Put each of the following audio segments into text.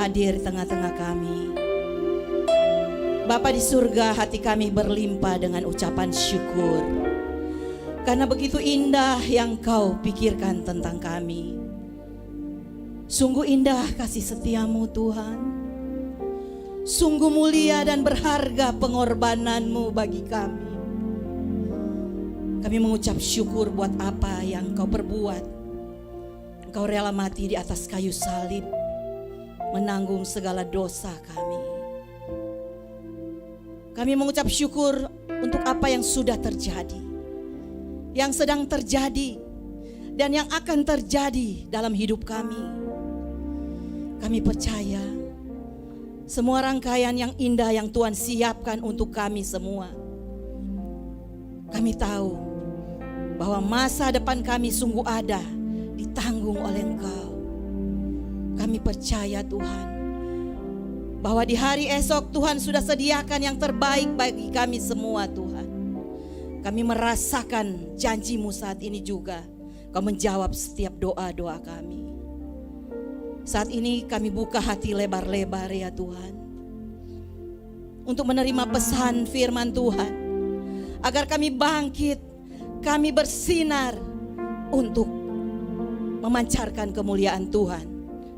hadir di tengah-tengah kami. Bapa di surga, hati kami berlimpah dengan ucapan syukur. Karena begitu indah yang Kau pikirkan tentang kami. Sungguh indah kasih setiamu Tuhan. Sungguh mulia dan berharga pengorbananmu bagi kami. Kami mengucap syukur buat apa yang Kau perbuat. Engkau rela mati di atas kayu salib, menanggung segala dosa kami. Kami mengucap syukur untuk apa yang sudah terjadi, yang sedang terjadi, dan yang akan terjadi dalam hidup kami. Kami percaya semua rangkaian yang indah yang Tuhan siapkan untuk kami semua. Kami tahu bahwa masa depan kami sungguh ada, ditanggung oleh Engkau. Kami percaya Tuhan, bahwa di hari esok Tuhan sudah sediakan yang terbaik bagi kami semua Tuhan. Kami merasakan janji-Mu saat ini juga. Kau menjawab setiap doa-doa kami. Saat ini kami buka hati lebar-lebar ya Tuhan, untuk menerima pesan firman Tuhan, agar kami bangkit, kami bersinar untuk memancarkan kemuliaan Tuhan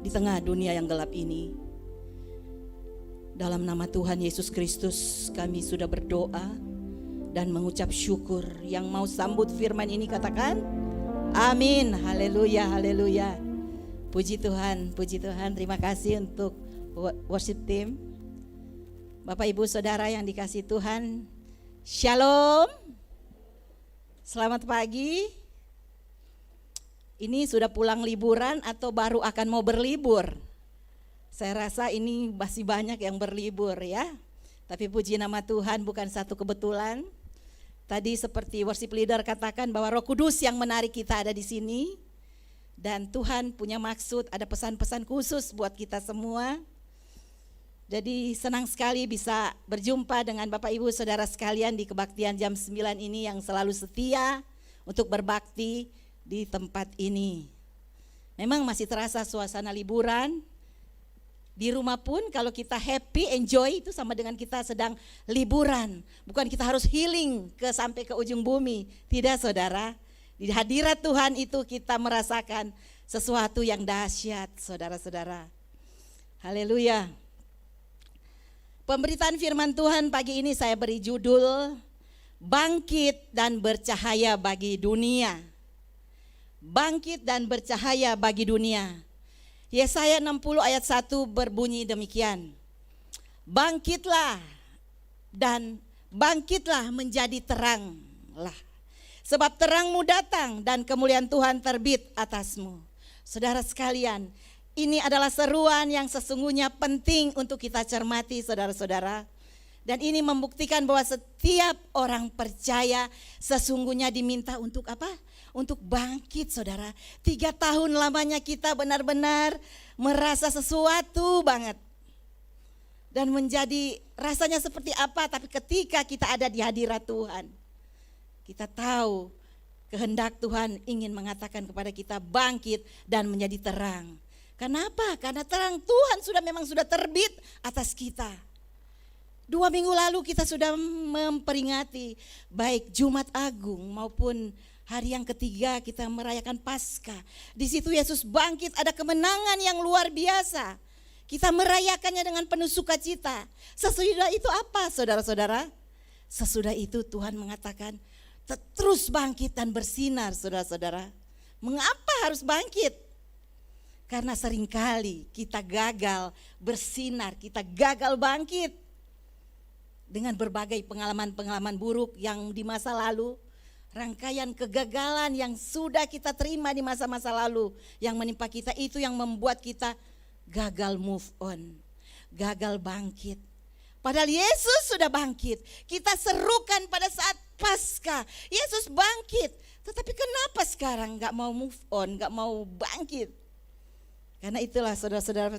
di tengah dunia yang gelap ini. Dalam nama Tuhan Yesus Kristus kami sudah berdoa dan mengucap syukur. Yang mau sambut firman ini katakan amin. Haleluya, haleluya. Puji Tuhan, puji Tuhan. Terima kasih untuk worship team. Bapak Ibu Saudara yang dikasihi Tuhan, Shalom. Selamat pagi. Ini sudah pulang liburan atau baru akan mau berlibur? Saya rasa ini masih banyak yang berlibur ya. Tapi puji nama Tuhan, bukan satu kebetulan. Tadi seperti worship leader katakan bahwa Roh Kudus yang menarik kita ada di sini. Dan Tuhan punya maksud, ada pesan-pesan khusus buat kita semua. Jadi senang sekali bisa berjumpa dengan Bapak Ibu Saudara sekalian di kebaktian jam 9 ini yang selalu setia untuk berbakti di tempat ini. Memang masih terasa suasana liburan. Di rumah pun kalau kita happy, enjoy, itu sama dengan kita sedang liburan. Bukan kita harus healing sampai ke ujung bumi. Tidak saudara, di hadirat Tuhan itu kita merasakan sesuatu yang dahsyat saudara-saudara. Haleluya. Pemberitaan firman Tuhan pagi ini saya beri judul Bangkit dan Bercahaya bagi Dunia. Bangkit dan bercahaya bagi dunia. Yesaya 60 ayat 1 berbunyi demikian. Bangkitlah dan bangkitlah menjadi teranglah. Sebab terangmu datang dan kemuliaan Tuhan terbit atasmu. Saudara sekalian, ini adalah seruan yang sesungguhnya penting untuk kita cermati saudara-saudara. Dan ini membuktikan bahwa setiap orang percaya sesungguhnya diminta untuk apa? Untuk bangkit saudara. 3 tahun lamanya kita benar-benar merasa sesuatu banget. Dan menjadi rasanya seperti apa, tapi ketika kita ada di hadirat Tuhan, kita tahu kehendak Tuhan ingin mengatakan kepada kita bangkit dan menjadi terang. Kenapa? Karena terang Tuhan memang sudah terbit atas kita. 2 minggu lalu kita sudah memperingati baik Jumat Agung maupun hari yang ketiga kita merayakan Paskah. Di situ Yesus bangkit, ada kemenangan yang luar biasa. Kita merayakannya dengan penuh sukacita. Sesudah itu apa saudara-saudara? Sesudah itu Tuhan mengatakan terus bangkit dan bersinar saudara-saudara. Mengapa harus bangkit? Karena seringkali kita gagal bersinar, kita gagal bangkit. Dengan berbagai pengalaman-pengalaman buruk yang di masa lalu. Rangkaian kegagalan yang sudah kita terima di masa-masa lalu. Yang menimpa kita itu yang membuat kita gagal move on. Gagal bangkit. Padahal Yesus sudah bangkit. Kita serukan pada saat Paskah. Yesus bangkit. Tetapi kenapa sekarang gak mau move on, gak mau bangkit? Karena itulah saudara-saudara,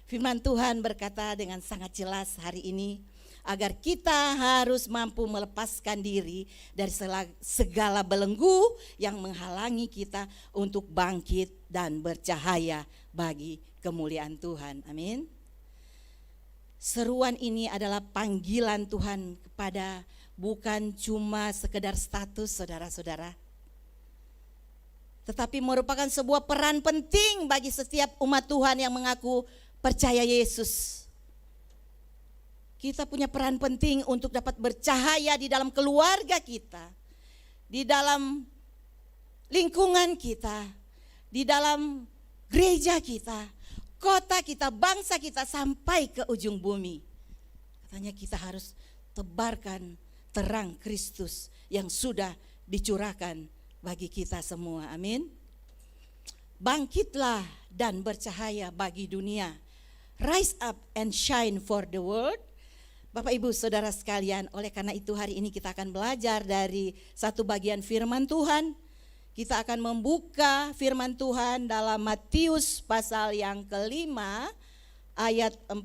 firman Tuhan berkata dengan sangat jelas hari ini. Agar kita harus mampu melepaskan diri dari segala belenggu yang menghalangi kita untuk bangkit dan bercahaya bagi kemuliaan Tuhan. Amin. Seruan ini adalah panggilan Tuhan kepada bukan cuma sekedar status saudara-saudara, tetapi merupakan sebuah peran penting bagi setiap umat Tuhan yang mengaku percaya Yesus. Kita punya peran penting untuk dapat bercahaya di dalam keluarga kita, di dalam lingkungan kita, di dalam gereja kita, kota kita, bangsa kita, sampai ke ujung bumi. Katanya kita harus tebarkan terang Kristus yang sudah dicurahkan bagi kita semua. Amin. Bangkitlah dan bercahaya bagi dunia. Rise up and shine for the world. Bapak Ibu Saudara sekalian, oleh karena itu hari ini kita akan belajar dari satu bagian firman Tuhan. Kita akan membuka firman Tuhan dalam Matius pasal yang kelima ayat 14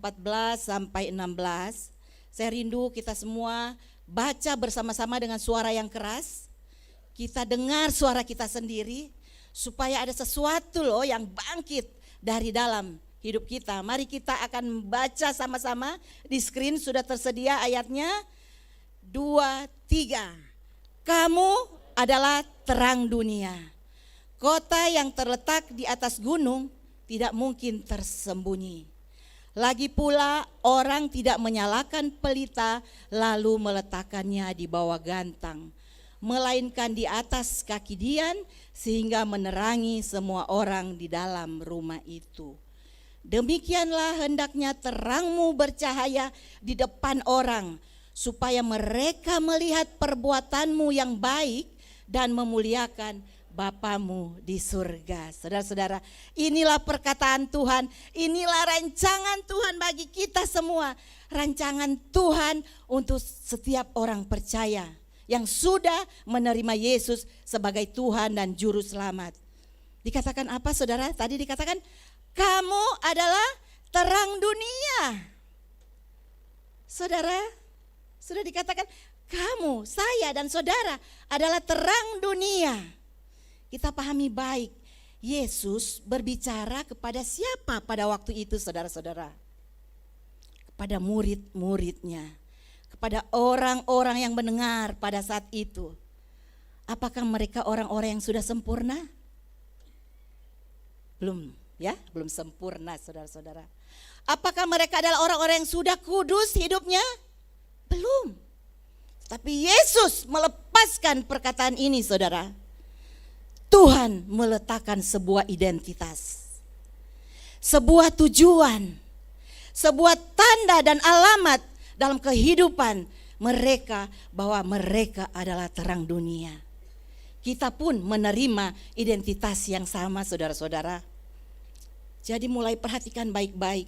sampai 16. Saya rindu kita semua baca bersama-sama dengan suara yang keras. Kita dengar suara kita sendiri supaya ada sesuatu loh yang bangkit dari dalam hidup kita. Mari kita akan baca sama-sama. Di screen sudah tersedia ayatnya. 2, 3. Kamu adalah terang dunia. Kota yang terletak di atas gunung tidak mungkin tersembunyi. Lagi pula orang tidak menyalakan pelita lalu meletakkannya di bawah gantang, melainkan di atas kaki dian sehingga menerangi semua orang di dalam rumah itu. Demikianlah hendaknya terangmu bercahaya di depan orang, supaya mereka melihat perbuatanmu yang baik dan memuliakan Bapamu di surga. Saudara-saudara, inilah perkataan Tuhan, inilah rancangan Tuhan bagi kita semua. Rancangan Tuhan untuk setiap orang percaya yang sudah menerima Yesus sebagai Tuhan dan Juru Selamat. Dikatakan apa saudara? Tadi dikatakan kamu adalah terang dunia. Saudara, sudah dikatakan kamu, saya dan saudara adalah terang dunia. Kita pahami baik, Yesus berbicara kepada siapa pada waktu itu saudara-saudara? Kepada murid-muridnya, kepada orang-orang yang mendengar pada saat itu. Apakah mereka orang-orang yang sudah sempurna? Belum. Ya, belum sempurna saudara-saudara. Apakah mereka adalah orang-orang yang sudah kudus hidupnya? Belum. Tapi Yesus melepaskan perkataan ini saudara. Tuhan meletakkan sebuah identitas, sebuah tujuan, sebuah tanda dan alamat dalam kehidupan mereka bahwa mereka adalah terang dunia. Kita pun menerima identitas yang sama saudara-saudara. Jadi mulai perhatikan baik-baik.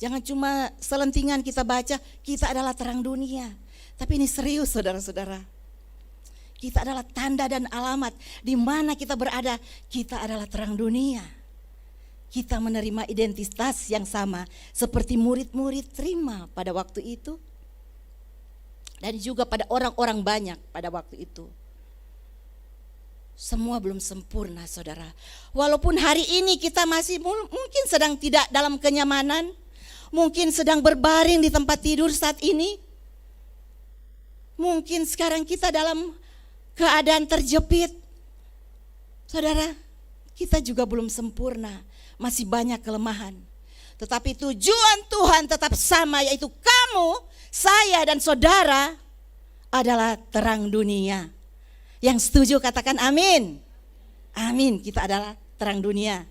Jangan cuma selentingan kita baca, kita adalah terang dunia. Tapi ini serius saudara-saudara. Kita adalah tanda dan alamat di mana kita berada, kita adalah terang dunia. Kita menerima identitas yang sama seperti murid-murid terima pada waktu itu. Dan juga pada orang-orang banyak pada waktu itu. Semua belum sempurna saudara. Walaupun hari ini kita masih mungkin sedang tidak dalam kenyamanan, mungkin sedang berbaring di tempat tidur saat ini. Mungkin sekarang kita dalam keadaan terjepit. Saudara, kita juga belum sempurna, masih banyak kelemahan. Tetapi tujuan Tuhan tetap sama, yaitu kamu, saya dan saudara adalah terang dunia. Yang setuju katakan amin. Amin, kita adalah terang dunia.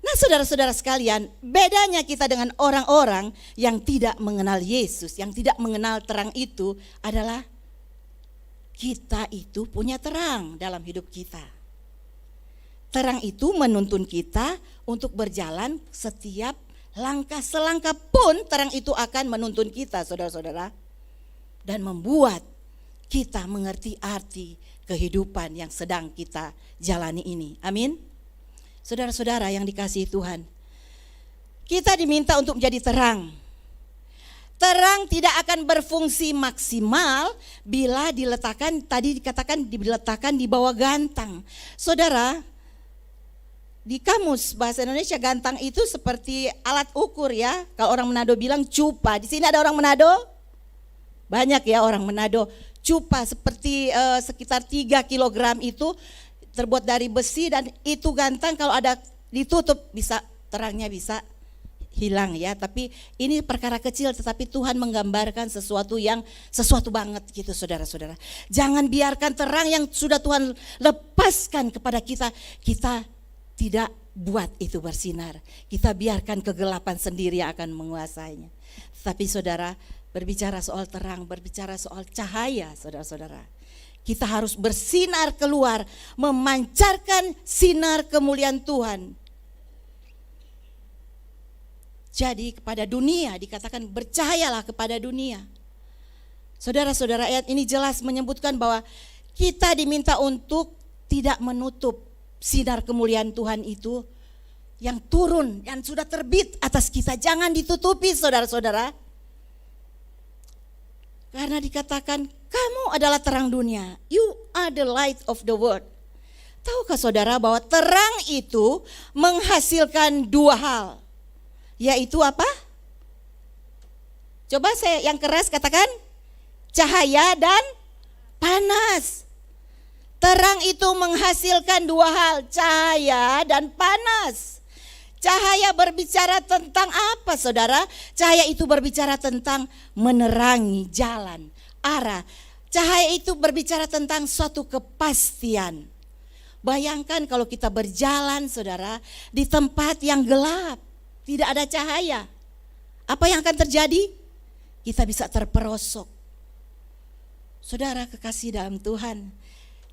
Nah saudara-saudara sekalian, bedanya kita dengan orang-orang yang tidak mengenal Yesus, yang tidak mengenal terang itu adalah kita itu punya terang dalam hidup kita. Terang itu menuntun kita untuk berjalan setiap langkah selangkah pun terang itu akan menuntun kita saudara-saudara. Dan membuat kita mengerti arti kehidupan yang sedang kita jalani ini. Amin. Saudara-saudara yang dikasihi Tuhan, kita diminta untuk menjadi terang. Terang tidak akan berfungsi maksimal bila diletakkan, tadi dikatakan diletakkan di bawah gantang. Saudara, Di kamus bahasa Indonesia gantang itu seperti alat ukur ya. Kalau orang Manado bilang cupa. Di sini ada orang Manado? Banyak ya orang Manado. Cupa seperti sekitar 3 kilogram itu terbuat dari besi dan itu gantang kalau ada ditutup bisa terangnya bisa hilang ya. Tapi ini perkara kecil tetapi Tuhan menggambarkan sesuatu banget gitu saudara-saudara. Jangan biarkan terang yang sudah Tuhan lepaskan kepada kita tidak buat itu bersinar. Kita biarkan kegelapan sendiri yang akan menguasainya. Tapi saudara, berbicara soal terang, berbicara soal cahaya, saudara-saudara. Kita harus bersinar keluar, memancarkan sinar kemuliaan Tuhan. Jadi kepada dunia dikatakan bercahayalah kepada dunia. Saudara-saudara, ayat ini jelas menyebutkan bahwa kita diminta untuk tidak menutup sinar kemuliaan Tuhan itu yang turun, yang sudah terbit atas kita. Jangan ditutupi saudara-saudara. Karena dikatakan kamu adalah terang dunia. You are the light of the world. Tahukah saudara bahwa terang itu menghasilkan 2 hal. Yaitu apa? Coba saya yang keras katakan. Cahaya dan panas. Terang itu menghasilkan 2 hal, cahaya dan panas. Cahaya berbicara tentang apa saudara? Cahaya itu berbicara tentang menerangi jalan, arah. Cahaya itu berbicara tentang suatu kepastian. Bayangkan kalau kita berjalan saudara di tempat yang gelap, tidak ada cahaya. Apa yang akan terjadi? Kita bisa terperosok. Saudara kekasih dalam Tuhan,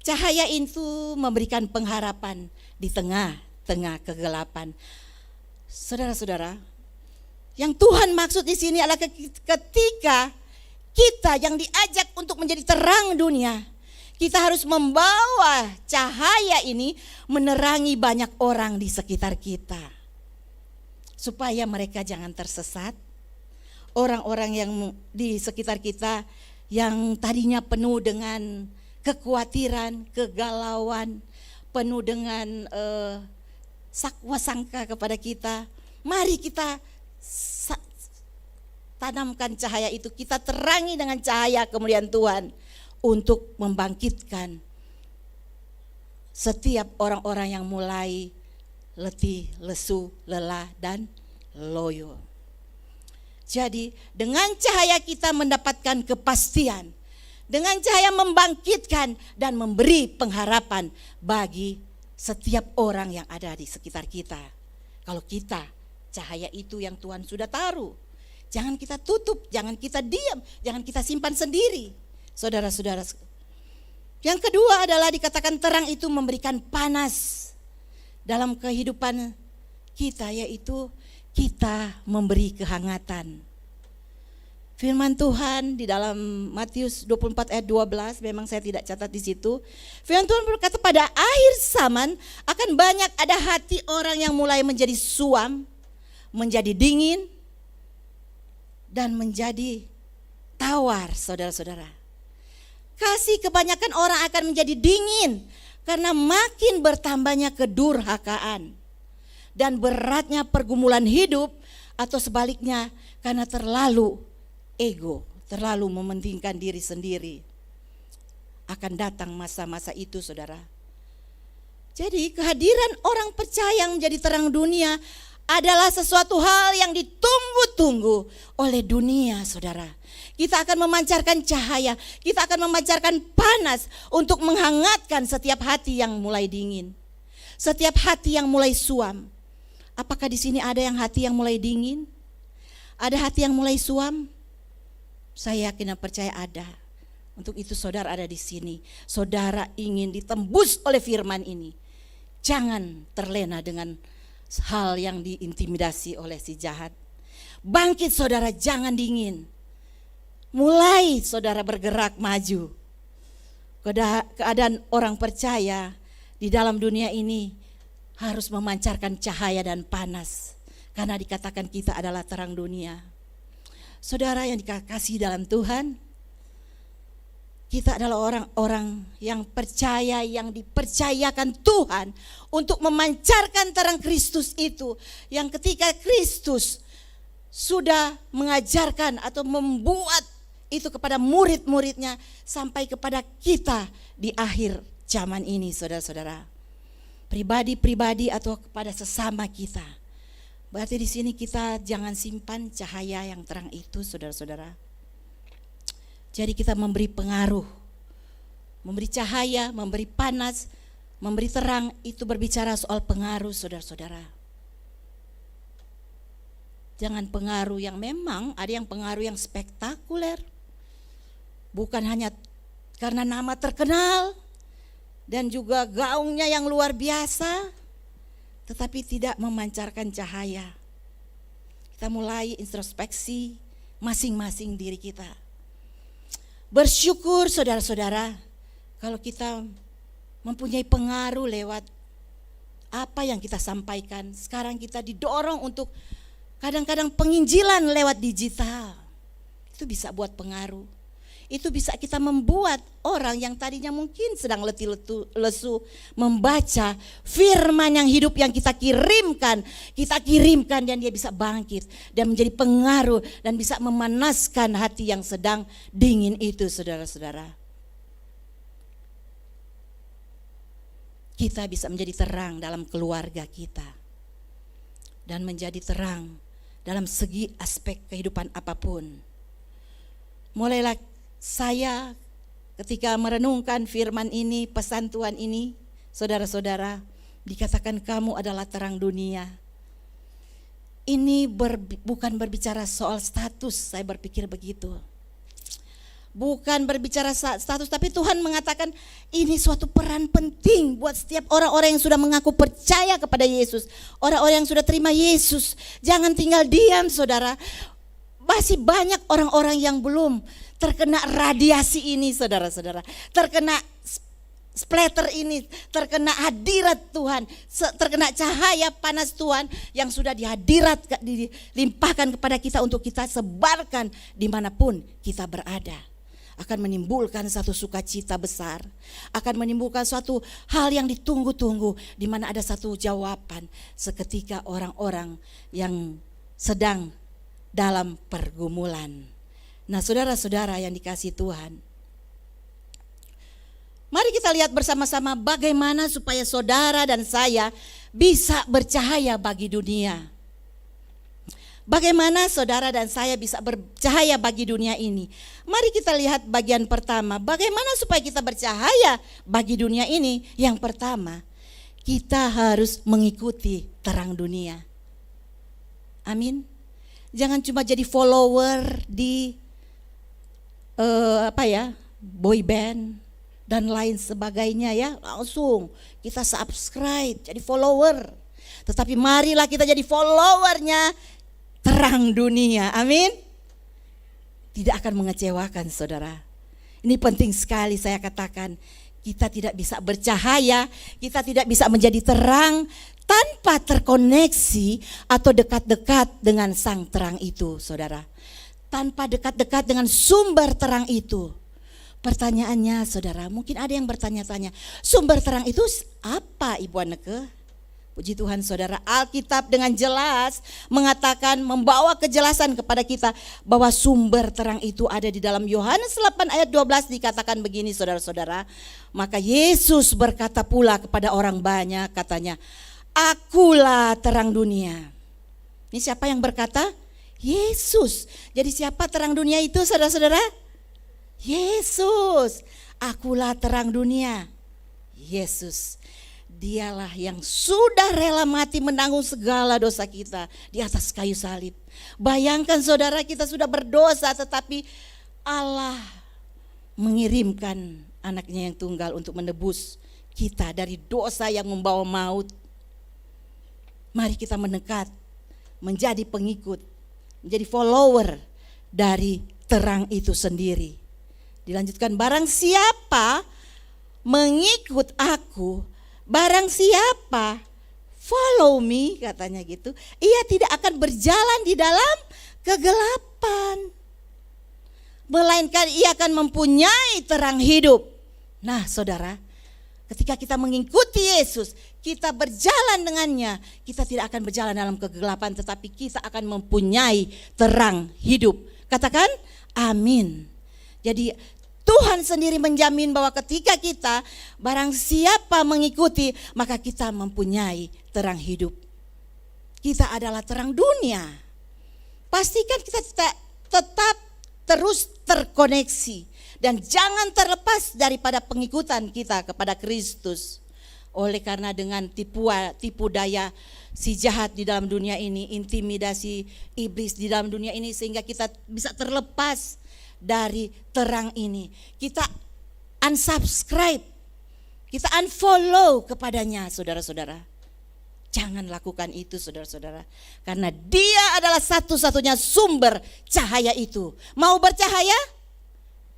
cahaya itu memberikan pengharapan di tengah-tengah kegelapan. Saudara-saudara, yang Tuhan maksud di sini adalah ketika kita yang diajak untuk menjadi terang dunia, kita harus membawa cahaya ini menerangi banyak orang di sekitar kita. Supaya mereka jangan tersesat. Orang-orang yang di sekitar kita yang tadinya penuh dengan kekhawatiran, kegalauan, penuh dengan sakwa sangka kepada kita. Mari kita tanamkan cahaya itu, kita terangi dengan cahaya kemuliaan Tuhan untuk membangkitkan setiap orang-orang yang mulai letih, lesu, lelah dan loyo. Jadi dengan cahaya kita mendapatkan kepastian. Dengan cahaya membangkitkan dan memberi pengharapan bagi setiap orang yang ada di sekitar kita. Kalau kita, cahaya itu yang Tuhan sudah taruh. Jangan kita tutup, jangan kita diam, jangan kita simpan sendiri. Saudara-saudara. Yang kedua adalah dikatakan terang itu memberikan panas dalam kehidupan kita, yaitu kita memberi kehangatan. Firman Tuhan di dalam Matius 24 ayat 12, memang saya tidak catat di situ. Firman Tuhan berkata pada akhir zaman akan banyak ada hati orang yang mulai menjadi suam, menjadi dingin, dan menjadi tawar, saudara-saudara. Kasih kebanyakan orang akan menjadi dingin karena makin bertambahnya kedurhakaan dan beratnya pergumulan hidup, atau sebaliknya karena terlalu ego, terlalu mementingkan diri sendiri. Akan datang masa-masa itu saudara. Jadi kehadiran orang percaya yang menjadi terang dunia adalah sesuatu hal yang ditunggu-tunggu oleh dunia saudara. Kita akan memancarkan cahaya, kita akan memancarkan panas untuk menghangatkan setiap hati yang mulai dingin. Setiap hati yang mulai suam. Apakah di sini ada yang hati yang mulai dingin? Ada hati yang mulai suam? Saya yakin dan percaya ada. Untuk itu saudara ada di sini. Saudara ingin ditembus oleh firman ini. Jangan terlena dengan hal yang diintimidasi oleh si jahat. Bangkit saudara, jangan dingin. Mulai saudara bergerak maju. Keadaan orang percaya di dalam dunia ini harus memancarkan cahaya dan panas. Karena dikatakan kita adalah terang dunia. Saudara yang dikasihi dalam Tuhan, Kita adalah orang-orang yang percaya, yang dipercayakan Tuhan untuk memancarkan terang Kristus itu. Yang ketika Kristus sudah mengajarkan atau membuat itu kepada murid-muridnya sampai kepada kita di akhir zaman ini, saudara-saudara. Pribadi-pribadi atau kepada sesama kita. Berarti di sini kita jangan simpan cahaya yang terang itu, saudara-saudara. Jadi kita memberi pengaruh, memberi cahaya, memberi panas, memberi terang, itu berbicara soal pengaruh, saudara-saudara. Jangan pengaruh yang memang ada yang pengaruh yang spektakuler. Bukan hanya karena nama terkenal dan juga gaungnya yang luar biasa, tetapi tidak memancarkan cahaya. Kita mulai introspeksi masing-masing diri kita. Bersyukur saudara-saudara kalau kita mempunyai pengaruh lewat apa yang kita sampaikan. Sekarang kita didorong untuk kadang-kadang penginjilan lewat digital. Itu bisa buat pengaruh. Itu bisa kita membuat orang yang tadinya mungkin sedang letih lesu membaca firman yang hidup yang kita kirimkan dan dia bisa bangkit dan menjadi pengaruh dan bisa memanaskan hati yang sedang dingin itu, saudara-saudara. Kita bisa menjadi terang dalam keluarga kita dan menjadi terang dalam segi aspek kehidupan apapun. Mulailah saya ketika merenungkan firman ini, pesan Tuhan ini, saudara-saudara, dikatakan kamu adalah terang dunia. Ini bukan berbicara soal status, saya berpikir begitu. Bukan berbicara status, tapi Tuhan mengatakan ini suatu peran penting buat setiap orang-orang yang sudah mengaku percaya kepada Yesus. Orang-orang yang sudah terima Yesus. Jangan tinggal diam, saudara. Masih banyak orang-orang yang belum terkena radiasi ini, saudara-saudara. Terkena splatter ini, terkena hadirat Tuhan, terkena cahaya panas Tuhan yang sudah dilimpahkan kepada kita untuk kita sebarkan dimanapun kita berada. Akan menimbulkan satu sukacita besar, akan menimbulkan suatu hal yang ditunggu-tunggu, di mana ada satu jawaban seketika orang-orang yang sedang dalam pergumulan. Nah, saudara-saudara yang dikasihi Tuhan, mari kita lihat bersama-sama bagaimana supaya saudara dan saya bisa bercahaya bagi dunia. Bagaimana saudara dan saya bisa bercahaya bagi dunia ini? Mari kita lihat bagian pertama, bagaimana supaya kita bercahaya bagi dunia ini? Yang pertama, kita harus mengikuti terang dunia. Amin. Jangan cuma jadi follower di boy band dan lain sebagainya ya, langsung kita subscribe jadi follower. Tetapi marilah kita jadi followernya terang dunia. Amin. Tidak akan mengecewakan, saudara. Ini penting sekali saya katakan. Kita tidak bisa bercahaya, kita tidak bisa menjadi terang tanpa terkoneksi atau dekat-dekat dengan sang terang itu, saudara. Tanpa dekat-dekat dengan sumber terang itu. Pertanyaannya, saudara, mungkin ada yang bertanya-tanya, sumber terang itu apa, Ibu Anneke? Puji Tuhan, saudara, Alkitab dengan jelas mengatakan, membawa kejelasan kepada kita bahwa sumber terang itu ada di dalam Yohanes 8 ayat 12 dikatakan begini, saudara-saudara. Maka Yesus berkata pula kepada orang banyak, katanya, akulah terang dunia. Ini siapa yang berkata? Yesus. Jadi siapa terang dunia itu, saudara-saudara? Yesus. Akulah terang dunia. Yesus. Dialah yang sudah rela mati menanggung segala dosa kita di atas kayu salib. Bayangkan saudara, kita sudah berdosa tetapi Allah mengirimkan anaknya yang tunggal untuk menebus kita dari dosa yang membawa maut. Mari kita mendekat, menjadi pengikut, menjadi follower dari terang itu sendiri. Dilanjutkan, barang siapa mengikut aku, barang siapa follow me, katanya gitu, ia tidak akan berjalan di dalam kegelapan. melainkan ia akan mempunyai terang hidup. Nah saudara, ketika kita mengikuti Yesus, kita berjalan dengannya, kita tidak akan berjalan dalam kegelapan, tetapi kita akan mempunyai terang hidup. Katakan amin. Jadi Tuhan sendiri menjamin bahwa ketika kita barang siapa mengikuti, maka kita mempunyai terang hidup. Kita adalah terang dunia. Pastikan kita tetap terus terkoneksi dan jangan terlepas daripada pengikutan kita kepada Kristus. Oleh karena dengan tipu daya si jahat di dalam dunia ini, intimidasi iblis di dalam dunia ini, sehingga kita bisa terlepas dari terang ini. Kita unsubscribe, kita unfollow kepadanya, saudara-saudara. Jangan lakukan itu, saudara-saudara, karena dia adalah satu-satunya sumber cahaya itu. Mau bercahaya?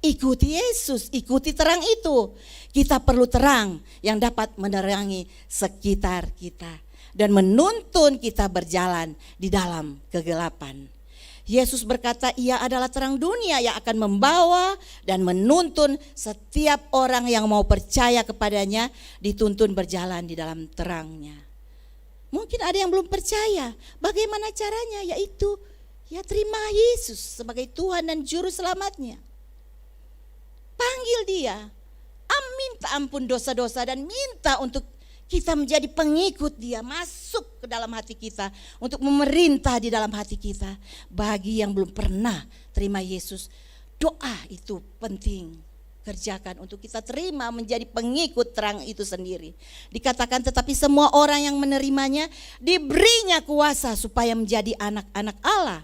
Ikuti Yesus, ikuti terang itu. Kita perlu terang yang dapat menerangi sekitar kita dan menuntun kita berjalan di dalam kegelapan. Yesus berkata ia adalah terang dunia yang akan membawa dan menuntun setiap orang yang mau percaya kepadanya, dituntun berjalan di dalam terangnya. Mungkin ada yang belum percaya. Bagaimana caranya? Yaitu terima Yesus sebagai Tuhan dan Juru Selamatnya. Panggil dia, minta ampun dosa-dosa dan minta untuk kita menjadi pengikut dia, masuk ke dalam hati kita untuk memerintah di dalam hati kita. Bagi yang belum pernah terima Yesus, doa itu penting. Kerjakan untuk kita terima menjadi pengikut terang itu sendiri. Dikatakan tetapi semua orang yang menerimanya diberinya kuasa supaya menjadi anak-anak Allah,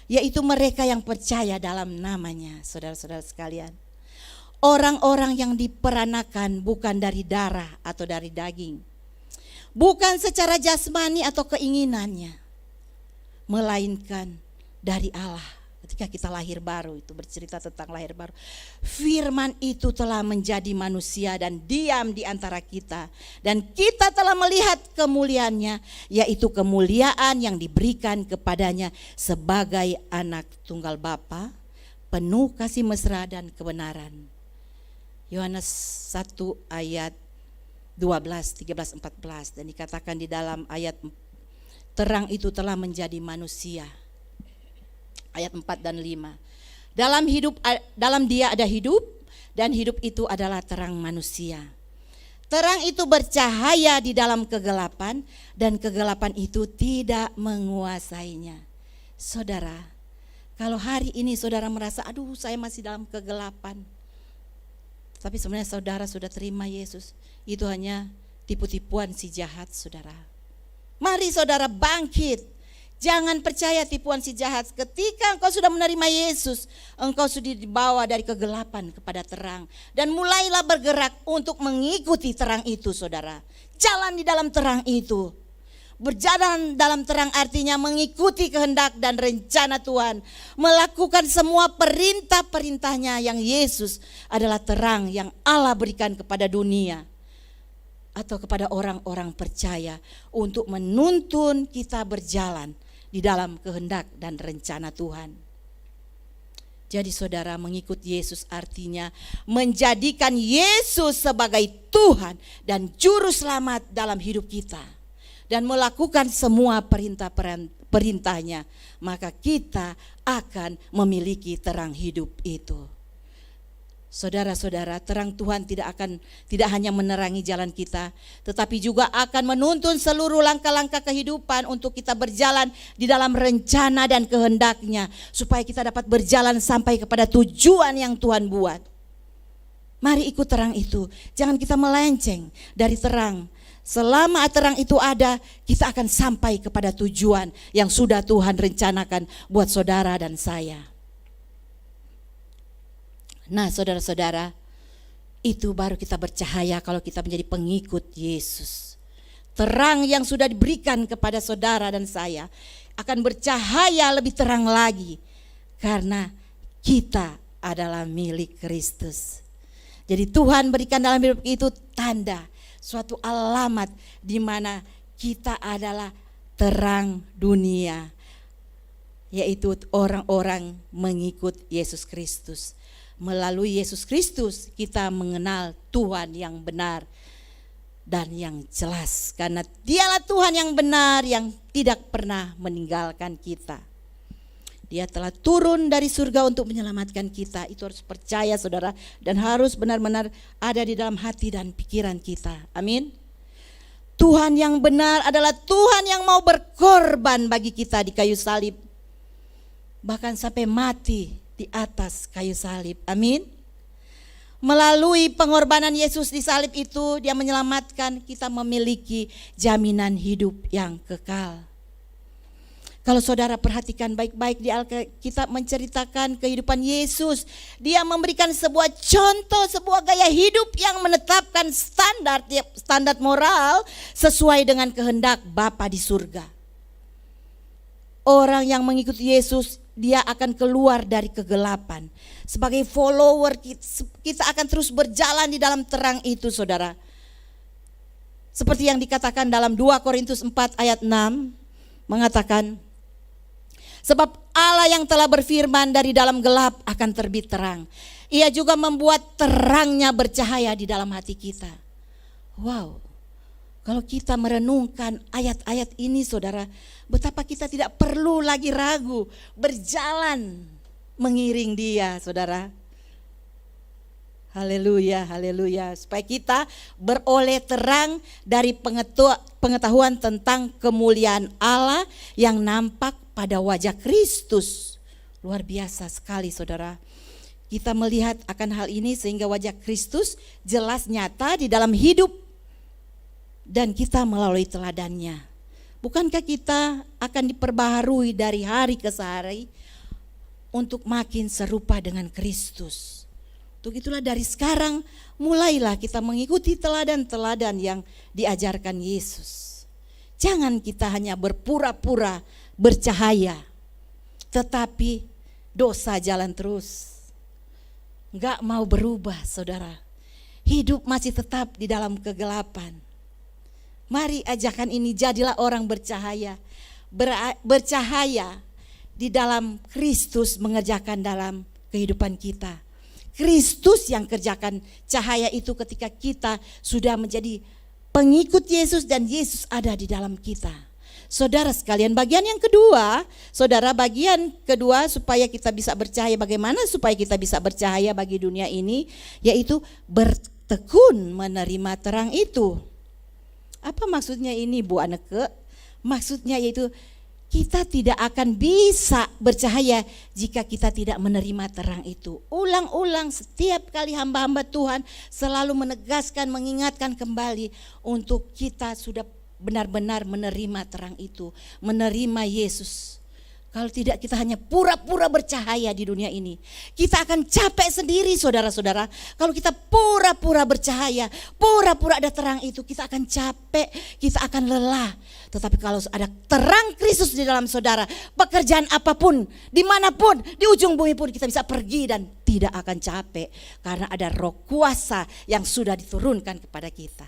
yaitu mereka yang percaya dalam namanya. Saudara-saudara sekalian, orang-orang yang diperanakan bukan dari darah atau dari daging, bukan secara jasmani atau keinginannya, melainkan dari Allah. Ketika kita lahir baru, itu bercerita tentang lahir baru. Firman itu telah menjadi manusia dan diam di antara kita. Dan kita telah melihat kemuliaannya, yaitu kemuliaan yang diberikan kepadanya sebagai anak tunggal Bapa, penuh kasih mesra dan kebenaran. Yohanes 1 ayat 12, 13, 14. Dan dikatakan di dalam ayat terang itu telah menjadi manusia. Ayat 4 dan 5. Dalam dia ada hidup, dan hidup itu adalah terang manusia. Terang itu bercahaya di dalam kegelapan, dan kegelapan itu tidak menguasainya. Saudara, kalau hari ini saudara merasa, aduh saya masih dalam kegelapan, tapi sebenarnya saudara sudah terima Yesus, itu hanya tipu-tipuan si jahat, saudara. Mari saudara bangkit. Jangan percaya tipuan si jahat. Ketika engkau sudah menerima Yesus, engkau sudah dibawa dari kegelapan kepada terang. Dan mulailah bergerak untuk mengikuti terang itu, saudara. Jalan di dalam terang itu. Berjalan dalam terang artinya mengikuti kehendak dan rencana Tuhan. Melakukan semua perintah-perintahnya yang Yesus adalah terang yang Allah berikan kepada dunia. Atau kepada orang-orang percaya untuk menuntun kita berjalan di dalam kehendak dan rencana Tuhan. Jadi saudara, mengikut Yesus artinya menjadikan Yesus sebagai Tuhan dan Juru Selamat dalam hidup kita. Dan melakukan semua perintah-perintahnya, maka kita akan memiliki terang hidup itu. Saudara-saudara, terang Tuhan tidak hanya menerangi jalan kita, tetapi juga akan menuntun seluruh langkah-langkah kehidupan untuk kita berjalan di dalam rencana dan kehendaknya, supaya kita dapat berjalan sampai kepada tujuan yang Tuhan buat. Mari ikut terang itu, jangan kita melenceng dari terang. Selama terang itu ada, kita akan sampai kepada tujuan yang sudah Tuhan rencanakan buat saudara dan saya. Nah saudara-saudara, itu baru kita bercahaya kalau kita menjadi pengikut Yesus. Terang yang sudah diberikan kepada saudara dan saya akan bercahaya lebih terang lagi, karena kita adalah milik Kristus. Jadi Tuhan berikan dalam hidup itu tanda, suatu alamat di mana kita adalah terang dunia yaitu orang-orang mengikut Yesus Kristus. Melalui Yesus Kristus kita mengenal Tuhan yang benar dan yang jelas, karena Dialah Tuhan yang benar yang tidak pernah meninggalkan kita. Dia telah turun dari surga untuk menyelamatkan kita. Itu harus percaya saudara, dan harus benar-benar ada di dalam hati dan pikiran kita. Amin. Tuhan yang benar adalah Tuhan yang mau berkorban bagi kita di kayu salib, bahkan sampai mati di atas kayu salib. Amin. Melalui pengorbanan Yesus di salib itu, Dia menyelamatkan kita memiliki jaminan hidup yang kekal. Kalau saudara perhatikan baik-baik di Alkitab menceritakan kehidupan Yesus, Dia memberikan sebuah contoh, sebuah gaya hidup yang menetapkan standar moral sesuai dengan kehendak Bapa di surga. Orang yang mengikuti Yesus, dia akan keluar dari kegelapan. Sebagai follower, kita akan terus berjalan di dalam terang itu, saudara. Seperti yang dikatakan dalam 2 Korintus 4 ayat 6, mengatakan, sebab Allah yang telah berfirman, dari dalam gelap akan terbit terang. Ia juga membuat terangnya bercahaya di dalam hati kita. Wow, kalau kita merenungkan ayat-ayat ini saudara, betapa kita tidak perlu lagi ragu berjalan mengiring Dia, saudara. Haleluya, haleluya. Supaya kita beroleh terang dari pengetahuan tentang kemuliaan Allah yang nampak pada wajah Kristus. Luar biasa sekali saudara. Kita melihat akan hal ini sehingga wajah Kristus jelas nyata di dalam hidup, dan kita melalui teladannya. Bukankah kita akan diperbaharui dari hari ke hari untuk makin serupa dengan Kristus? Untuk itulah dari sekarang mulailah kita mengikuti teladan-teladan yang diajarkan Yesus. Jangan kita hanya berpura-pura bercahaya, tetapi dosa jalan terus. Enggak mau berubah saudara. Hidup masih tetap di dalam kegelapan. Mari ajakan ini, jadilah orang bercahaya. Bercahaya di dalam Kristus mengerjakan dalam kehidupan kita. Kristus yang kerjakan cahaya itu ketika kita sudah menjadi pengikut Yesus dan Yesus ada di dalam kita. Saudara sekalian, bagian kedua supaya kita bisa bercahaya, bagaimana supaya kita bisa bercahaya bagi dunia ini, yaitu bertekun menerima terang itu. Apa maksudnya ini Bu Anneke? Maksudnya yaitu kita tidak akan bisa bercahaya jika kita tidak menerima terang itu. Ulang-ulang setiap kali hamba-hamba Tuhan selalu menegaskan, mengingatkan kembali untuk kita sudah benar-benar menerima terang itu, menerima Yesus. Kalau tidak, kita hanya pura-pura bercahaya di dunia ini. Kita akan capek sendiri saudara-saudara. Kalau kita pura-pura bercahaya, pura-pura ada terang itu, kita akan capek, kita akan lelah. Tetapi kalau ada terang Kristus di dalam saudara, pekerjaan apapun, dimanapun, di ujung bumi pun kita bisa pergi dan tidak akan capek. Karena ada roh kuasa yang sudah diturunkan kepada kita.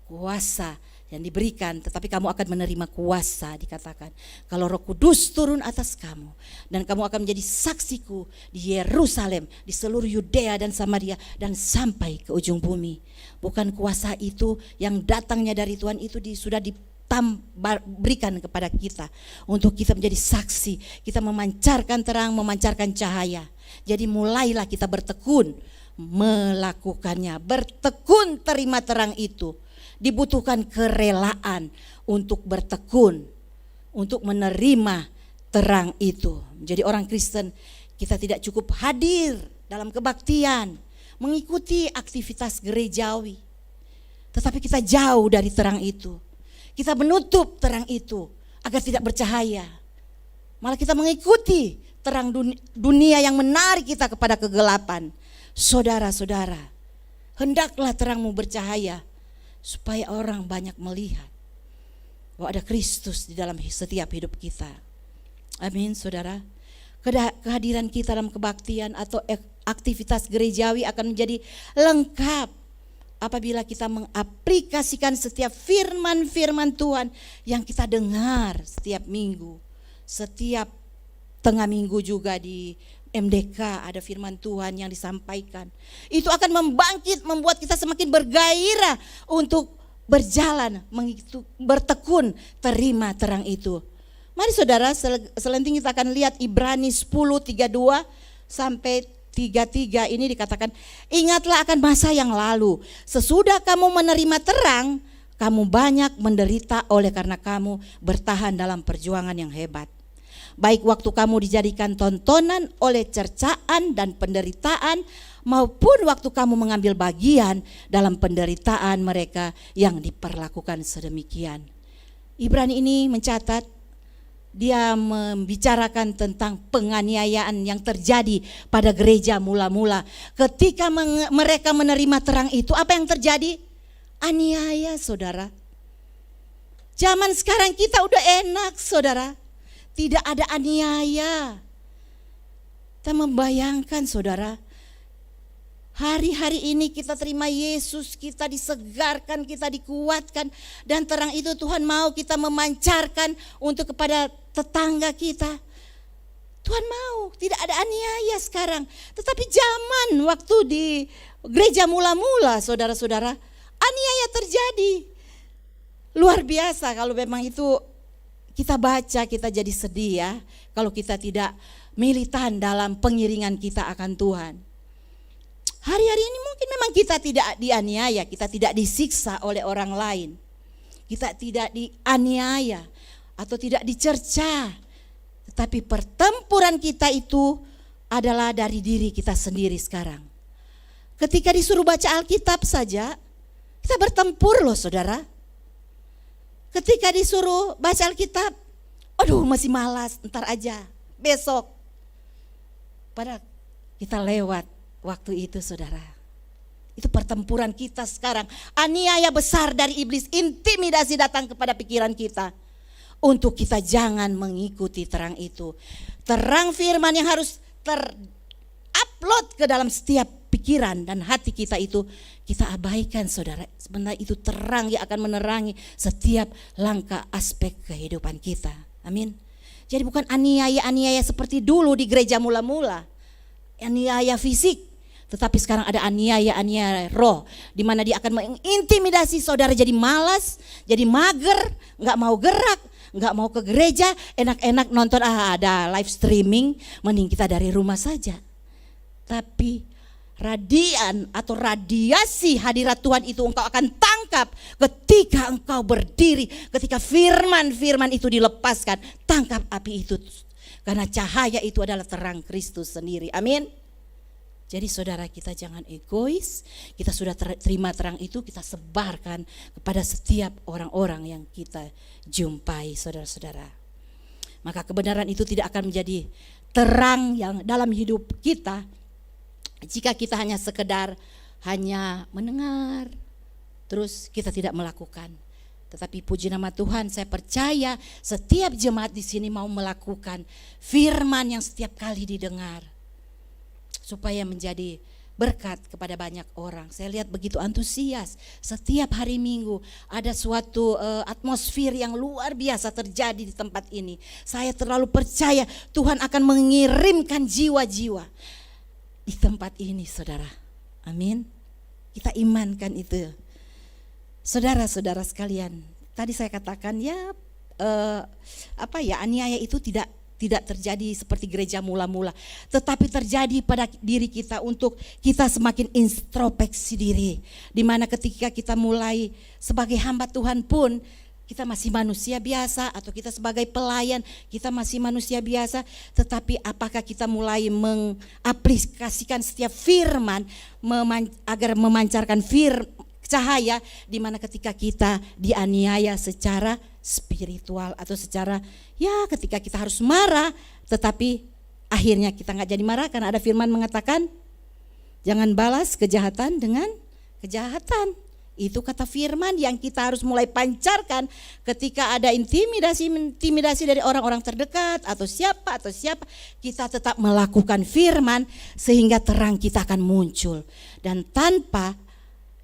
Kuasa yang diberikan, tetapi kamu akan menerima kuasa, dikatakan kalau Roh Kudus turun atas kamu, dan kamu akan menjadi saksiku di Yerusalem, di seluruh Yudea dan Samaria, dan sampai ke ujung bumi. Bukan kuasa itu yang datangnya dari Tuhan itu sudah diberikan kepada kita untuk kita menjadi saksi, kita memancarkan terang, memancarkan cahaya. Jadi mulailah kita bertekun melakukannya, bertekun terima terang itu. Dibutuhkan kerelaan untuk bertekun, untuk menerima terang itu. Menjadi orang Kristen, kita tidak cukup hadir dalam kebaktian, mengikuti aktivitas gerejawi, tetapi kita jauh dari terang itu. Kita menutup terang itu agar tidak bercahaya. Malah kita mengikuti terang dunia yang menarik kita kepada kegelapan. Saudara-saudara, hendaklah terangmu bercahaya, supaya orang banyak melihat bahwa ada Kristus di dalam setiap hidup kita. Amin saudara. Kehadiran kita dalam kebaktian atau aktivitas gerejawi akan menjadi lengkap apabila kita mengaplikasikan setiap firman-firman Tuhan yang kita dengar setiap minggu, setiap tengah minggu juga di MDK ada firman Tuhan yang disampaikan. Itu akan membuat kita semakin bergairah untuk berjalan, bertekun, terima terang itu. Mari saudara, selenting kita akan lihat Ibrani 10:32 sampai 33 ini dikatakan, ingatlah akan masa yang lalu, sesudah kamu menerima terang, kamu banyak menderita oleh karena kamu bertahan dalam perjuangan yang hebat. Baik waktu kamu dijadikan tontonan oleh cercaan dan penderitaan, maupun waktu kamu mengambil bagian dalam penderitaan mereka yang diperlakukan sedemikian. Ibrani ini mencatat, dia membicarakan tentang penganiayaan yang terjadi pada gereja mula-mula. Ketika mereka menerima terang itu, apa yang terjadi? Aniaya, saudara. Zaman sekarang kita udah enak, saudara. Tidak ada aniaya. Kita membayangkan, saudara, hari-hari ini kita terima Yesus, kita disegarkan, kita dikuatkan, dan terang itu Tuhan mau kita memancarkan untuk kepada tetangga kita. Tuhan mau, tidak ada aniaya sekarang. Tetapi zaman waktu di gereja mula-mula, saudara-saudara, aniaya terjadi. Luar biasa kalau memang itu kita baca, kita jadi sedih ya, kalau kita tidak militan dalam pengiringan kita akan Tuhan. Hari-hari ini mungkin memang kita tidak dianiaya, kita tidak disiksa oleh orang lain. Kita tidak dianiaya atau tidak dicerca. Tetapi pertempuran kita itu adalah dari diri kita sendiri sekarang. Ketika disuruh baca Alkitab saja, kita bertempur loh saudara. Ketika disuruh baca Alkitab, aduh masih malas, ntar aja, besok. Padahal kita lewat waktu itu saudara. Itu pertempuran kita sekarang. Aniaya besar dari iblis, intimidasi datang kepada pikiran kita. Untuk kita jangan mengikuti terang itu. Terang firman yang harus terupload ke dalam setiap pikiran dan hati kita itu kita abaikan saudara. Sebenarnya itu terang yang akan menerangi setiap langkah aspek kehidupan kita. Amin. Jadi bukan aniaya-aniaya seperti dulu di gereja mula-mula. Aniaya fisik. Tetapi sekarang ada aniaya-aniaya roh, di mana dia akan mengintimidasi saudara jadi malas, jadi mager, gak mau gerak, gak mau ke gereja, enak-enak nonton ada live streaming, mending kita dari rumah saja. Tapi radian atau radiasi hadirat Tuhan itu engkau akan tangkap ketika engkau berdiri, ketika firman-firman itu dilepaskan, tangkap api itu. Karena cahaya itu adalah terang Kristus sendiri, amin. Jadi saudara, kita jangan egois, kita sudah terima terang itu, kita sebarkan kepada setiap orang-orang yang kita jumpai saudara-saudara. Maka kebenaran itu tidak akan menjadi terang yang dalam hidup kita jika kita hanya sekedar hanya mendengar, terus kita tidak melakukan. Tetapi puji nama Tuhan, saya percaya setiap jemaat di sini mau melakukan firman yang setiap kali didengar. Supaya menjadi berkat kepada banyak orang. Saya lihat begitu antusias. Setiap hari Minggu ada suatu atmosfer yang luar biasa terjadi di tempat ini. Saya terlalu percaya Tuhan akan mengirimkan jiwa-jiwa di tempat ini saudara. Amin. Kita imankan itu. Saudara-saudara sekalian, tadi saya katakan aniaya itu tidak terjadi seperti gereja mula-mula, tetapi terjadi pada diri kita untuk kita semakin introspeksi diri. Di mana ketika kita mulai sebagai hamba Tuhan pun kita masih manusia biasa, atau kita sebagai pelayan kita masih manusia biasa, tetapi apakah kita mulai mengaplikasikan setiap firman agar memancarkan cahaya, di mana ketika kita dianiaya secara spiritual atau secara ketika kita harus marah, tetapi akhirnya kita nggak jadi marah karena ada firman mengatakan jangan balas kejahatan dengan kejahatan. Itu kata firman yang kita harus mulai pancarkan ketika ada intimidasi dari orang-orang terdekat atau siapa, kita tetap melakukan firman sehingga terang kita akan muncul. Dan tanpa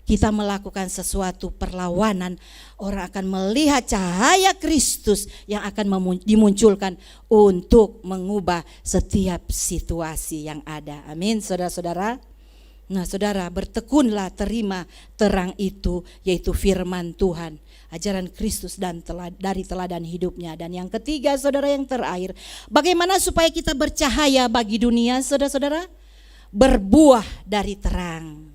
kita melakukan sesuatu perlawanan, orang akan melihat cahaya Kristus yang akan dimunculkan untuk mengubah setiap situasi yang ada. Amin, saudara-saudara. Nah, saudara, bertekunlah terima terang itu, yaitu firman Tuhan, ajaran Kristus dan dari teladan hidupnya. Dan yang ketiga, saudara, yang terakhir, bagaimana supaya kita bercahaya bagi dunia, saudara-saudara? Berbuah dari terang.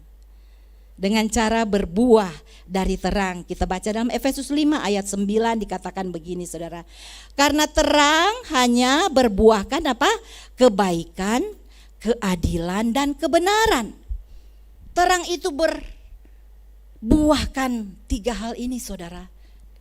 Dengan cara berbuah dari terang. Kita baca dalam Efesus 5 ayat 9 dikatakan begini, saudara. Karena terang hanya berbuahkan apa? Kebaikan, keadilan, dan kebenaran. Terang itu berbuahkan 3 hal ini, saudara.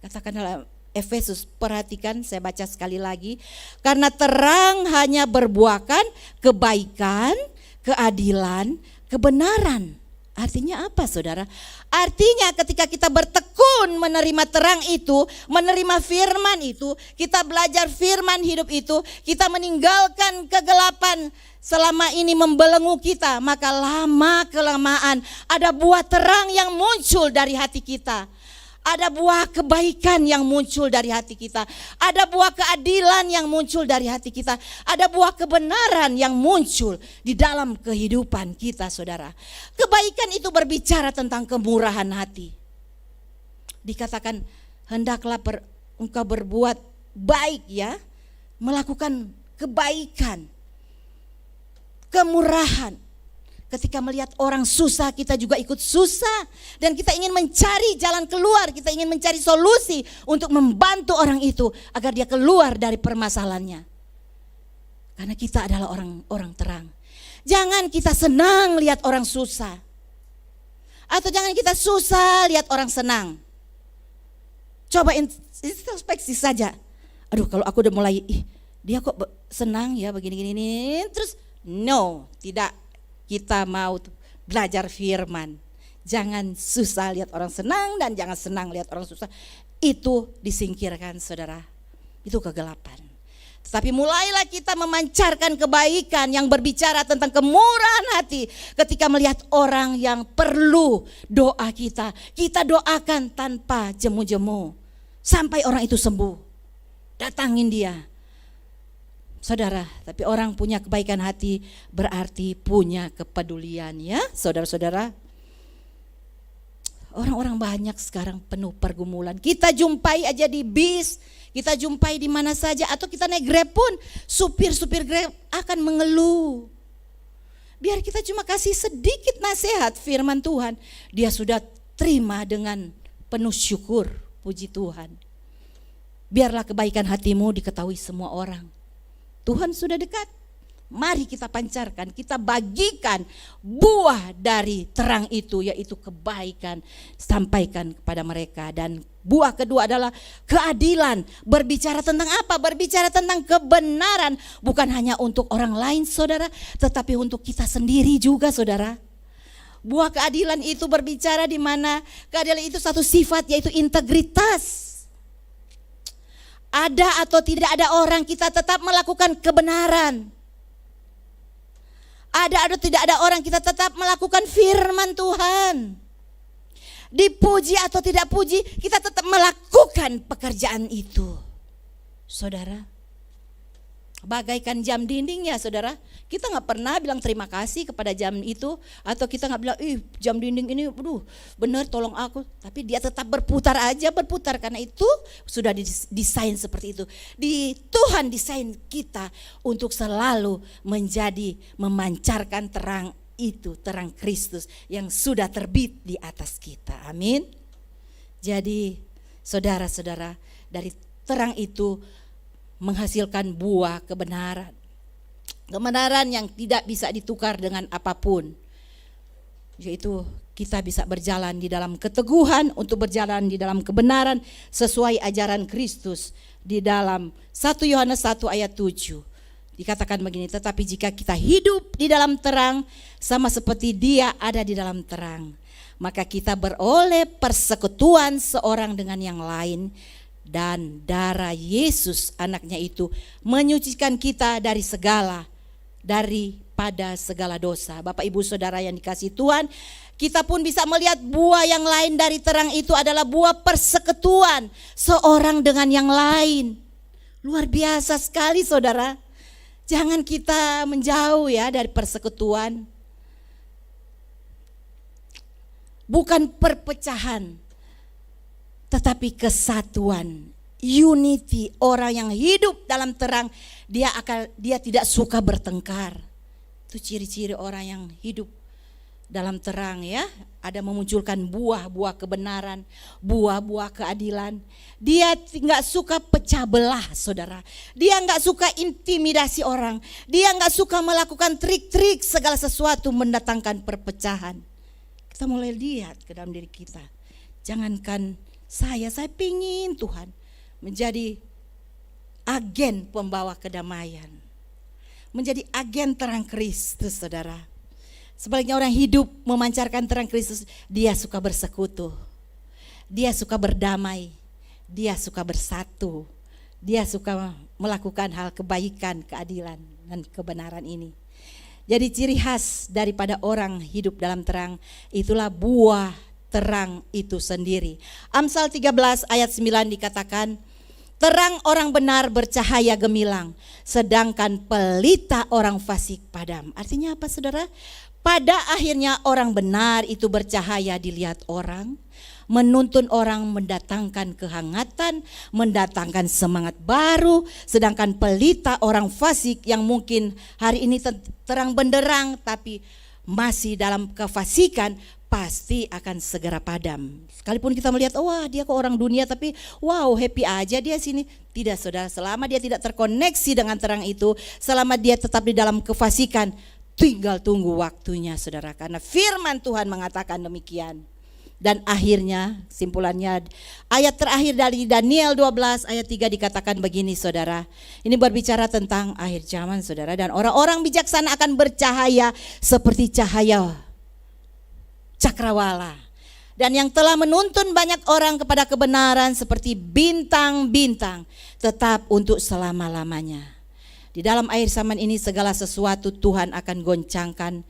Katakan dalam Efesus, perhatikan, saya baca sekali lagi. Karena terang hanya berbuahkan kebaikan, keadilan, kebenaran. Artinya apa, saudara? Artinya ketika kita bertekun menerima terang itu, menerima firman itu, kita belajar firman hidup itu, kita meninggalkan kegelapan selama ini membelenggu kita, maka lama-kelamaan ada buah terang yang muncul dari hati kita. Ada buah kebaikan yang muncul dari hati kita. Ada buah keadilan yang muncul dari hati kita. Ada buah kebenaran yang muncul di dalam kehidupan kita, saudara. Kebaikan itu berbicara tentang kemurahan hati. Dikatakan hendaklah engkau berbuat baik, ya, melakukan kebaikan, kemurahan. Ketika melihat orang susah, kita juga ikut susah. Dan kita ingin mencari jalan keluar, kita ingin mencari solusi untuk membantu orang itu agar dia keluar dari permasalahannya. Karena kita adalah orang terang. Jangan kita senang lihat orang susah. Atau jangan kita susah lihat orang senang. Coba introspeksi saja. Aduh, kalau aku udah mulai, dia kok senang ya begini-gini. Terus no, tidak. Kita mau belajar firman. Jangan susah lihat orang senang dan jangan senang lihat orang susah. Itu disingkirkan, saudara. Itu kegelapan. Tetapi mulailah kita memancarkan kebaikan yang berbicara tentang kemurahan hati. Ketika melihat orang yang perlu doa kita, kita doakan tanpa jemu-jemu sampai orang itu sembuh. Datangin dia. Saudara, tapi orang punya kebaikan hati berarti punya kepedulian, ya, saudara-saudara. Orang-orang banyak sekarang penuh pergumulan. Kita jumpai aja di bis, kita jumpai di mana saja, atau kita naik Grab pun, supir-supir Grab akan mengeluh. Biar kita cuma kasih sedikit nasihat firman Tuhan, dia sudah terima dengan penuh syukur, puji Tuhan. Biarlah kebaikan hatimu diketahui semua orang. Tuhan sudah dekat. Mari kita pancarkan, kita bagikan buah dari terang itu, yaitu kebaikan, sampaikan kepada mereka. Dan buah kedua adalah keadilan. Berbicara tentang apa? Berbicara tentang kebenaran. Bukan hanya untuk orang lain, saudara, tetapi untuk kita sendiri juga, saudara. Buah keadilan itu berbicara di mana keadilan itu satu sifat, yaitu integritas. Ada atau tidak ada orang, kita tetap melakukan kebenaran. Ada atau tidak ada orang, kita tetap melakukan firman Tuhan. Dipuji atau tidak puji, kita tetap melakukan pekerjaan itu. Saudara, bagaikan jam dinding, ya saudara. Kita gak pernah bilang terima kasih kepada jam itu. Atau kita gak bilang, jam dinding ini benar tolong aku. Tapi dia tetap berputar aja, berputar. Karena itu sudah didesain seperti itu. Tuhan desain kita untuk selalu memancarkan terang itu, terang Kristus yang sudah terbit di atas kita. Amin. Jadi saudara-saudara, dari terang itu menghasilkan buah kebenaran. Kebenaran yang tidak bisa ditukar dengan apapun. Yaitu kita bisa berjalan di dalam keteguhan, untuk berjalan di dalam kebenaran sesuai ajaran Kristus. Di dalam 1 Yohanes 1 ayat 7 dikatakan begini, tetapi jika kita hidup di dalam terang sama seperti Dia ada di dalam terang, maka kita beroleh persekutuan seorang dengan yang lain. Dan darah Yesus anaknya itu menyucikan kita dari segala, dari pada segala dosa. Bapak Ibu Saudara yang dikasihi Tuhan, kita pun bisa melihat buah yang lain dari terang itu adalah buah persekutuan seorang dengan yang lain. Luar biasa sekali saudara. Jangan kita menjauh ya dari persekutuan. Bukan perpecahan, tetapi kesatuan, unity. Orang yang hidup dalam terang, dia tidak suka bertengkar. Itu ciri-ciri orang yang hidup dalam terang ya. Ada memunculkan buah-buah kebenaran, buah-buah keadilan. Dia nggak suka pecah belah saudara. Dia nggak suka intimidasi orang. Dia nggak suka melakukan trik-trik segala sesuatu mendatangkan perpecahan. Kita mulai lihat ke dalam diri kita. Jangankan saya pingin Tuhan menjadi agen pembawa kedamaian. Menjadi agen terang Kristus saudara. Sebaliknya orang hidup memancarkan terang Kristus, dia suka bersekutu. Dia suka berdamai. Dia suka bersatu. Dia suka melakukan hal kebaikan, keadilan dan kebenaran ini. Jadi ciri khas daripada orang hidup dalam terang itulah buah terang itu sendiri. Amsal 13 ayat 9 dikatakan, terang orang benar bercahaya gemilang, sedangkan pelita orang fasik padam. Artinya apa saudara? Pada akhirnya orang benar itu bercahaya dilihat orang, menuntun orang, mendatangkan kehangatan, mendatangkan semangat baru. Sedangkan pelita orang fasik yang mungkin hari ini terang benderang tapi masih dalam kefasikan, pasti akan segera padam. Sekalipun kita melihat, wah dia kok orang dunia tapi wow happy aja dia sini. Tidak saudara, selama dia tidak terkoneksi dengan terang itu, selama dia tetap di dalam kefasikan, tinggal tunggu waktunya saudara. Karena firman Tuhan mengatakan demikian. Dan akhirnya simpulannya ayat terakhir dari Daniel 12 ayat 3 dikatakan begini saudara. Ini berbicara tentang akhir zaman saudara. Dan orang-orang bijaksana akan bercahaya seperti cahaya cakrawala. Dan yang telah menuntun banyak orang kepada kebenaran seperti bintang-bintang tetap untuk selama-lamanya. Di dalam akhir zaman ini segala sesuatu Tuhan akan goncangkan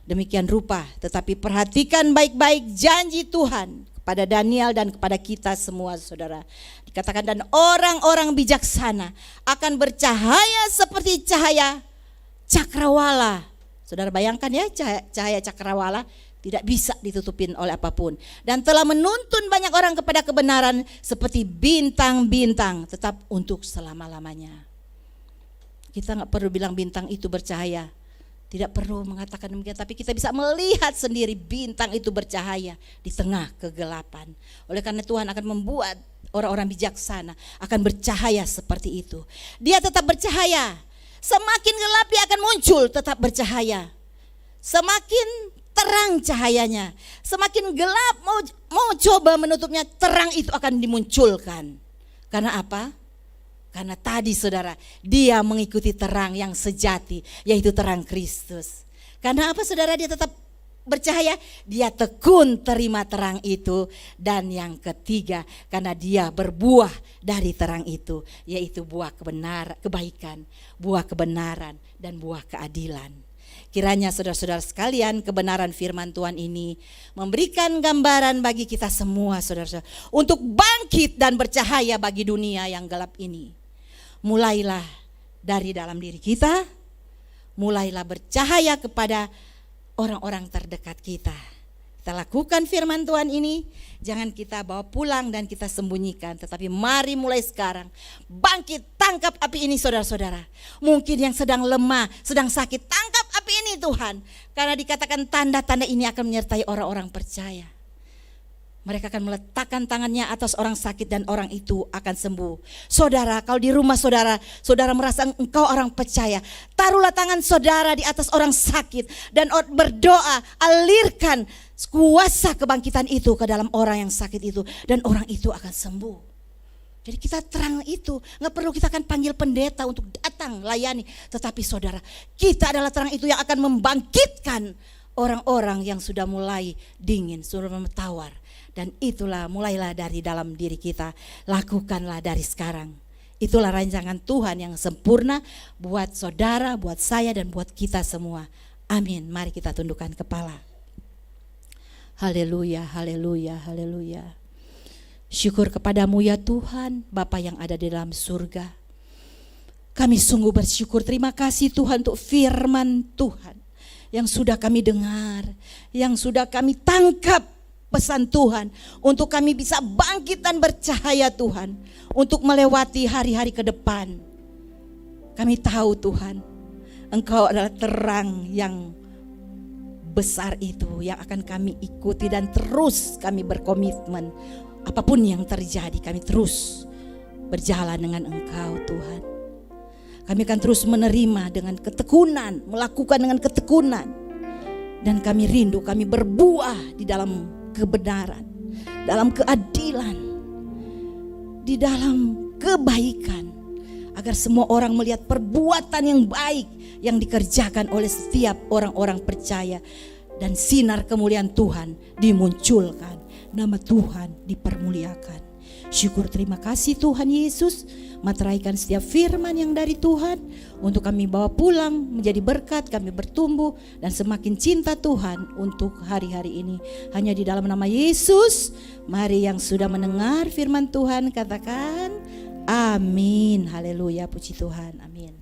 demikian rupa, tetapi perhatikan baik-baik janji Tuhan kepada Daniel dan kepada kita semua saudara. Dikatakan dan orang-orang bijaksana akan bercahaya seperti cahaya cakrawala. Saudara bayangkan ya, cahaya cakrawala tidak bisa ditutupin oleh apapun. Dan telah menuntun banyak orang kepada kebenaran seperti bintang-bintang tetap untuk selama-lamanya. Kita gak perlu bilang bintang itu bercahaya, tidak perlu mengatakan demikian, tapi kita bisa melihat sendiri bintang itu bercahaya di tengah kegelapan. Oleh karena Tuhan akan membuat orang-orang bijaksana akan bercahaya seperti itu. Dia tetap bercahaya, semakin gelap dia akan muncul tetap bercahaya. Semakin terang cahayanya, semakin gelap mau coba menutupnya, terang itu akan dimunculkan. Karena apa? Karena tadi saudara, dia mengikuti terang yang sejati, yaitu terang Kristus. Karena apa saudara? Dia tetap bercahaya, dia tekun terima terang itu. Dan yang ketiga, karena dia berbuah dari terang itu, yaitu buah kebaikan, buah kebenaran, dan buah keadilan. Kiranya saudara-saudara sekalian, kebenaran firman Tuhan ini memberikan gambaran bagi kita semua saudara-saudara, untuk bangkit dan bercahaya bagi dunia yang gelap ini. Mulailah dari dalam diri kita, mulailah bercahaya kepada orang-orang terdekat kita. Kita lakukan firman Tuhan ini, jangan kita bawa pulang dan kita sembunyikan, tetapi mari mulai sekarang bangkit, tangkap api ini saudara-saudara. Mungkin yang sedang lemah, sedang sakit, tangkap api ini Tuhan. Karena dikatakan tanda-tanda ini akan menyertai orang-orang percaya. Mereka akan meletakkan tangannya atas orang sakit dan orang itu akan sembuh. Saudara, kalau di rumah saudara merasa engkau orang percaya, taruhlah tangan saudara di atas orang sakit dan berdoa, alirkan kuasa kebangkitan itu ke dalam orang yang sakit itu dan orang itu akan sembuh. Jadi kita terang itu, gak perlu kita akan panggil pendeta untuk datang layani, tetapi saudara, kita adalah terang itu yang akan membangkitkan orang-orang yang sudah mulai dingin, sudah tawar. Dan itulah mulailah dari dalam diri kita, lakukanlah dari sekarang. Itulah rancangan Tuhan yang sempurna buat saudara, buat saya, dan buat kita semua. Amin. Mari kita tundukkan kepala. Haleluya, haleluya, haleluya. Syukur kepadamu ya Tuhan, Bapa yang ada di dalam surga. Kami sungguh bersyukur, terima kasih Tuhan untuk firman Tuhan yang sudah kami dengar, yang sudah kami tangkap pesan Tuhan, untuk kami bisa bangkit dan bercahaya Tuhan, untuk melewati hari-hari ke depan. Kami tahu Tuhan, Engkau adalah terang yang besar itu, yang akan kami ikuti dan terus kami berkomitmen. Apapun yang terjadi, kami terus berjalan dengan Engkau Tuhan. Kami akan terus menerima dengan ketekunan, melakukan dengan ketekunan. Dan kami rindu, kami berbuah di dalam kebenaran, dalam keadilan, di dalam kebaikan, agar semua orang melihat perbuatan yang baik yang dikerjakan oleh setiap orang-orang percaya, dan sinar kemuliaan Tuhan dimunculkan, nama Tuhan dipermuliakan. Syukur, terima kasih Tuhan Yesus, materaikan setiap firman yang dari Tuhan untuk kami bawa pulang menjadi berkat, kami bertumbuh dan semakin cinta Tuhan untuk hari-hari ini. Hanya di dalam nama Yesus, mari yang sudah mendengar firman Tuhan katakan amin. Haleluya, puji Tuhan, amin.